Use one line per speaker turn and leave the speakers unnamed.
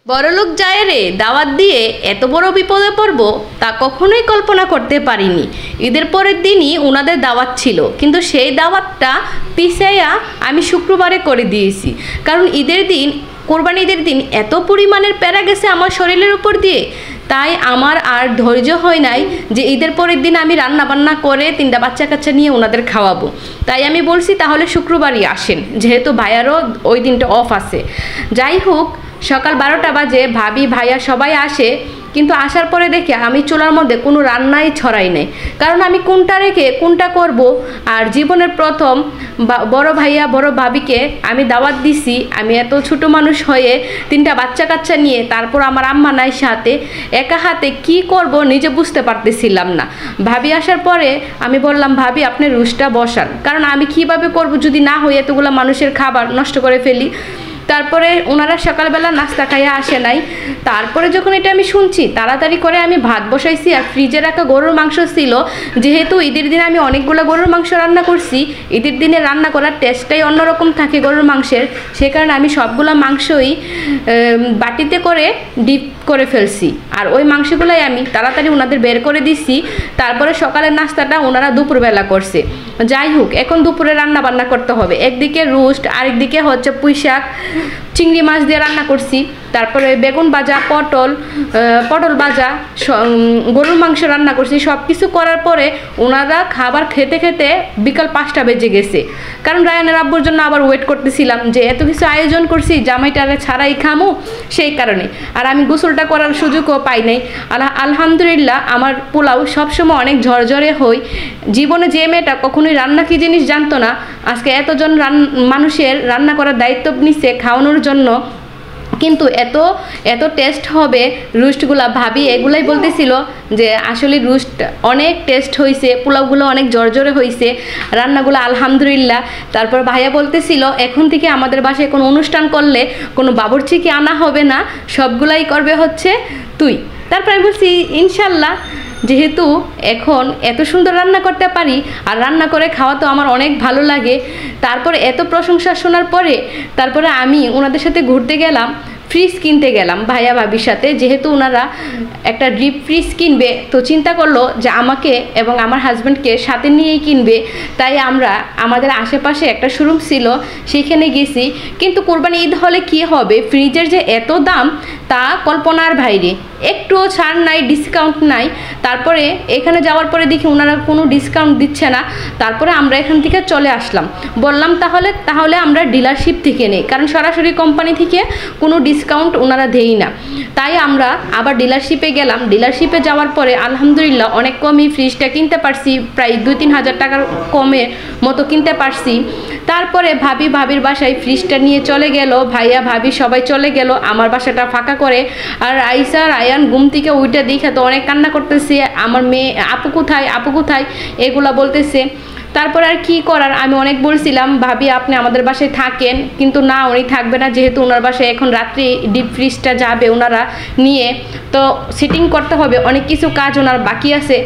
বড়লোক জায়েরে দাওয়াত দিয়ে এত বড় বিপদে পড়ব তা কখনোই কল্পনা করতে পারিনি। ঈদের পরের দিনই ওনাদের দাওয়াত ছিল, কিন্তু সেই দাওয়াতটা পিছাইয়া আমি শুক্রবারে করে দিয়েছি। কারণ ঈদের দিন, কোরবানি ঈদের দিন এত পরিমাণের প্যারা গেছে আমার শরীরের উপর দিয়ে, তাই আমার আর ধৈর্য হয় নাই যে ঈদের পরের দিন আমি রান্না বান্না করে 3টা বাচ্চা কাচ্চা নিয়ে ওনাদের খাওয়াবো। তাই আমি বলছি তাহলে শুক্রবারই আসেন, যেহেতু ভাইয়ারও ওই দিনটা অফ আছে। যাই হোক, সকাল 12টা বাজে ভাবি ভাইয়া সবাই আসে, কিন্তু আসার পরে দেখে আমি চুলার মধ্যে কোনো রান্নাই ছড়াই নাই। কারণ আমি কোনটা রেখে কোনটা করব। আর জীবনের প্রথম বড় ভাইয়া বড় ভাবিকে আমি দাওয়াত দিছি, আমি এত ছোট মানুষ হয়ে 3টা বাচ্চা কাচ্চা নিয়ে, তারপর আমার আম্মা নাই সাথে, একা হাতে কি করব নিজে বুঝতে পারতেছিলাম না। ভাবি আসার পরে আমি বললাম, ভাবি আপনি রুশটা বসান, কারণ আমি কিভাবে করব যদি না হয়ে এতগুলো মানুষের খাবার নষ্ট করে ফেলি। তারপরে ওনারা সকালবেলা নাস্তা খাইয়া আসে নাই। তারপরে যখন এটা আমি শুনছি, তাড়াতাড়ি করে আমি ভাত বসাইছি। আর ফ্রিজে রাখা গরুর মাংস ছিল, যেহেতু ঈদের দিনে আমি অনেকগুলো গরুর মাংস রান্না করছি, ঈদের দিনে রান্না করার টেস্টটাই অন্যরকম থাকে গরুর মাংসের, সে কারণে আমি সবগুলো মাংসই বাটিতে করে ডিপ করে ফেলছি। আর ওই মাংসগুলোই আমি তাড়াতাড়ি ওনাদের বের করে দিছি। তারপরে সকালের নাস্তাটা ওনারা দুপুরবেলা করছে। যাই হোক, এখন দুপুরে রান্না বান্না করতে হবে। একদিকে রোস্ট, আরেকদিকে হচ্ছে পুঁই শাক চিংড়ি মাছ দিয়ে রান্না করছি। তারপরে বেগুন ভাজা, পটল ভাজা, গরুর মাংস রান্না করছি। সব কিছু করার পরে ওনারা খাবার খেতে খেতে বিকাল 5টা বেজে গেছে। কারণ রায়ানের আব্বুর জন্য আবার ওয়েট করতেছিলাম যে এত কিছু আয়োজন করছি, জামাইটারে ছাড়াই খামু, সেই কারণে। আর আমি গোসলটা করার সুযোগও পাই নাই। আলহামদুলিল্লাহ, আমার পোলাও সবসময় অনেক ঝরঝরে হই। জীবনে যে মেয়েটা কখনোই রান্না কী জিনিস জানতো না, আজকে এতজন মানুষের রান্না করার দায়িত্ব নিচ্ছে খাওয়ানোর জন্য। কিন্তু এত টেস্ট হবে রোস্টগুলো, ভাবি এগুলাই বলতেছিল যে আসলে রোস্ট অনেক টেস্ট হয়েছে, পোলাওগুলো অনেক জর্জরে হয়েছে, রান্নাগুলো আলহামদুলিল্লাহ। তারপর ভাইয়া বলতেছিল এখন থেকে আমাদের বাসায় কোনো অনুষ্ঠান করলে কোনো বাবুর্চিকে আনা হবে না, সবগুলাই করবে হচ্ছে তুই। তারপর আমি বলছি ইনশাল্লাহ, যেহেতু এখন এত সুন্দর রান্না করতে পারি আর রান্না করে খাওয়া তো আমার অনেক ভালো লাগে। তারপরে এত প্রশংসা শোনার পরে তারপরে আমি ওনাদের সাথে ঘুরতে গেলাম, ফ্রিজ কিনতে গেলাম ভাইয়া ভাবির সাথে। যেহেতু ওনারা একটা ডিপ ফ্রিজ কিনবে, তো চিন্তা করলো যে আমাকে এবং আমার হাজব্যান্ডকে সাথে নিয়েই কিনবে। তাই আমরা আমাদের আশেপাশে একটা শোরুম ছিল, সেইখানে গেছি। কিন্তু কোরবানি ঈদ হলে কি হবে, ফ্রিজের যে এত দাম তা কল্পনার বাইরে, একটুও ছাড় নাই, ডিসকাউন্ট নাই। তারপরে এখানে যাওয়ার পরে দেখি ওনারা কোনো ডিসকাউন্ট দিচ্ছে না। তারপরে আমরা এখান থেকে চলে আসলাম। বললাম তাহলে আমরা ডিলারশিপ থেকে নেই, কারণ সরাসরি কোম্পানি থেকে কোনো ডিসকাউন্ট ওনারা দেই না। তাই আমরা আবার ডিলারশিপে গেলাম। ডিলারশিপে যাওয়ার পরে আলহামদুলিল্লাহ অনেক কমই ফ্রিজটা কিনতে পারছি, প্রায় 2-3 হাজার টাকার কমে মতো কিনতে পারছি। তারপরে ভাবির বাসায় ফ্রিজটা নিয়ে চলে গেল, ভাইয়া ভাবি সবাই চলে গেল আমার বাসাটা ফাঁকা করে। আর আইসা রায়ান ঘুম থেকে উইটা দেখে তো অনেক কান্না করতেছে, আমার মেয়ে আপু কোথায় এগুলা বলতেছে। তারপর আর কি করার, আমি অনেক বলছিলাম ভাবি আপনি আমাদের বাসায় থাকেন, কিন্তু না, উনি থাকবে না। যেহেতু ওনার বাসায় এখন রাত্রি ডিপ ফ্রিজটা যাবে ওনারা নিয়ে, তো সেটিং করতে হবে, অনেক কিছু কাজ ওনার বাকি আছে।